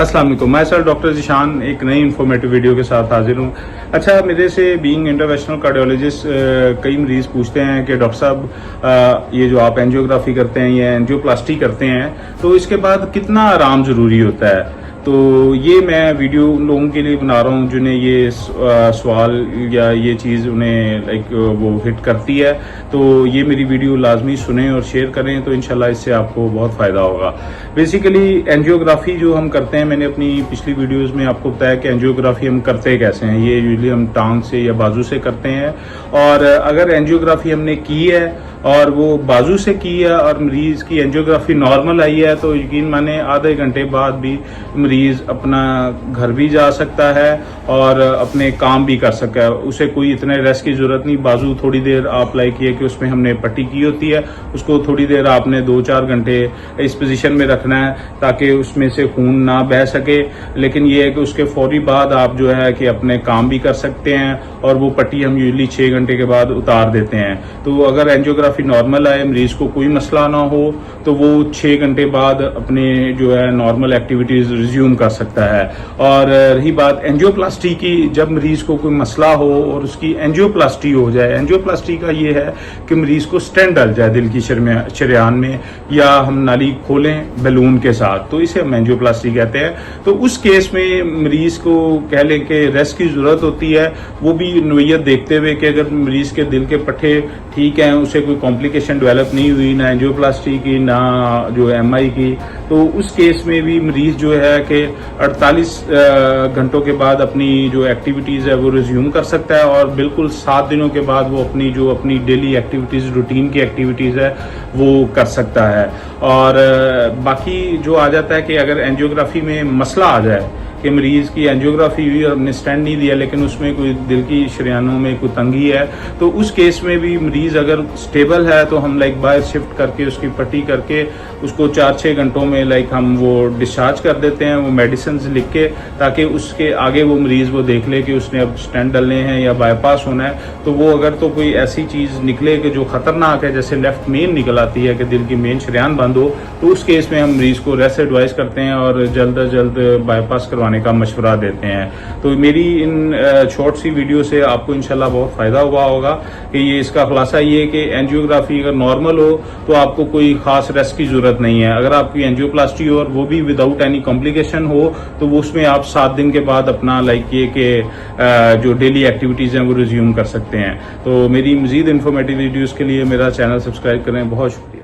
अस्सलाम वालेकुम, मैं सर डॉक्टर ज़ीशान एक नई इन्फॉर्मेटिव वीडियो के साथ हाजिर हूँ। अच्छा, मेरे से बीइंग इंटरवेंशनल कार्डियोलॉजिस्ट कई मरीज़ पूछते हैं कि डॉक्टर साहब ये जो आप एंजियोग्राफी करते हैं या एंजियोप्लास्टी करते हैं तो इसके बाद कितना आराम ज़रूरी होता है। तो ये मैं वीडियो उन लोगों के लिए बना रहा हूँ जिन्हें ये सवाल या ये चीज़ उन्हें वो हिट करती है। तो ये मेरी वीडियो लाजमी सुनें और शेयर करें तो इंशाल्लाह इससे आपको बहुत फ़ायदा होगा। बेसिकली एंजियोग्राफी जो हम करते हैं, मैंने अपनी पिछली वीडियोस में आपको बताया कि एंजियोग्राफी हम करते कैसे हैं। ये यूजुअली हम टांग से या बाजू से करते हैं, और अगर एंजियोग्राफी हमने की है और वो बाजू से की है और मरीज की एंजियोग्राफी नॉर्मल आई है तो यकीन माने आधे घंटे बाद भी मरीज अपना घर भी जा सकता है और अपने काम भी कर सकता है। उसे कोई इतने रेस्ट की जरूरत नहीं। बाजू थोड़ी देर आप लाइक किए कि उसमें हमने पट्टी की होती है, उसको थोड़ी देर आपने 2-4 घंटे इस पोजीशन में रखना है ताकि उसमें से खून ना बह सके। लेकिन ये है कि उसके फौरी बाद आप जो है कि अपने काम भी कर सकते हैं, और वो पट्टी हम यूजुअली 6 घंटे के बाद उतार देते हैं। तो अगर एंजियोग्राफी नॉर्मल आए, मरीज को कोई मसला ना हो, तो वो 6 घंटे बाद अपने जो है नॉर्मल एक्टिविटीज रिज्यूम कर सकता है। और रही बात एंजियोप्लास्टी की, जब मरीज को कोई मसला हो और उसकी एंजियोप्लास्टी हो जाए, एंजियोप्लास्टी का ये है कि मरीज को स्टेंट डल जाए दिल की शरेयान में, या हम नाली खोलें बैलून के साथ, तो इसे हम एंजियोप्लास्टी कहते हैं। तो उस केस में मरीज को कह लें कि रेस्ट की जरूरत होती है, वो भी नोयत देखते हुए कि अगर मरीज के दिल के पट्टे ठीक हैं, उसे कोई कॉम्प्लिकेशन डेवलप नहीं हुई ना एंजियोप्लास्टी की ना जो MI की, तो उस केस में भी मरीज जो है कि 48 घंटों के बाद अपनी जो एक्टिविटीज़ है वो रिज्यूम कर सकता है, और बिल्कुल 7 दिनों के बाद वो अपनी डेली एक्टिविटीज़, रूटीन की एक्टिविटीज़ है वो कर सकता है। और बाकी जो आ जाता है कि अगर एंजियोग्राफी में मसला आ जाए कि मरीज की एंजियोग्राफी हुई और हमने स्टेंट नहीं दिया लेकिन उसमें कोई दिल की शरेयानों में कोई तंगी है, तो उस केस में भी मरीज अगर स्टेबल है तो हम बाहर शिफ्ट करके उसकी पट्टी करके उसको 4-6 घंटों में हम वो डिस्चार्ज कर देते हैं, वो मेडिसिन लिख के, ताकि उसके आगे वो मरीज वो देख ले कि उसने अब स्टेंट डलने हैं या बाईपास होना है। तो वो अगर तो कोई ऐसी चीज़ निकले कि जो ख़तरनाक है, जैसे लेफ्ट मेन निकल आती है कि दिल की मेन शरेयान बंद हो, तो उस केस में हम मरीज को रेस्ट एडवाइस करते हैं और जल्द अज जल्द बाईपास करवाने का मशवरा देते हैं। तो मेरी इन शॉर्ट सी वीडियो से आपको इंशाल्लाह बहुत फ़ायदा हुआ होगा कि ये इसका खुलासा ये है कि एंजियोग्राफी अगर नॉर्मल हो तो आपको कोई खास रेस्ट की ज़रूरत नहीं है। अगर आपकी एंजियोप्लास्टी हो और वो भी विदाउट एनी कॉम्प्लिकेशन हो तो वो उसमें आप 7 दिन के बाद अपना ये कि जो डेली एक्टिविटीज़ हैं वो रिज्यूम कर सकते हैं। तो मेरी मज़ीद इन्फॉर्मेटिव वीडियोज़ के लिए मेरा चैनल सब्सक्राइब करें। बहुत शुक्रिया।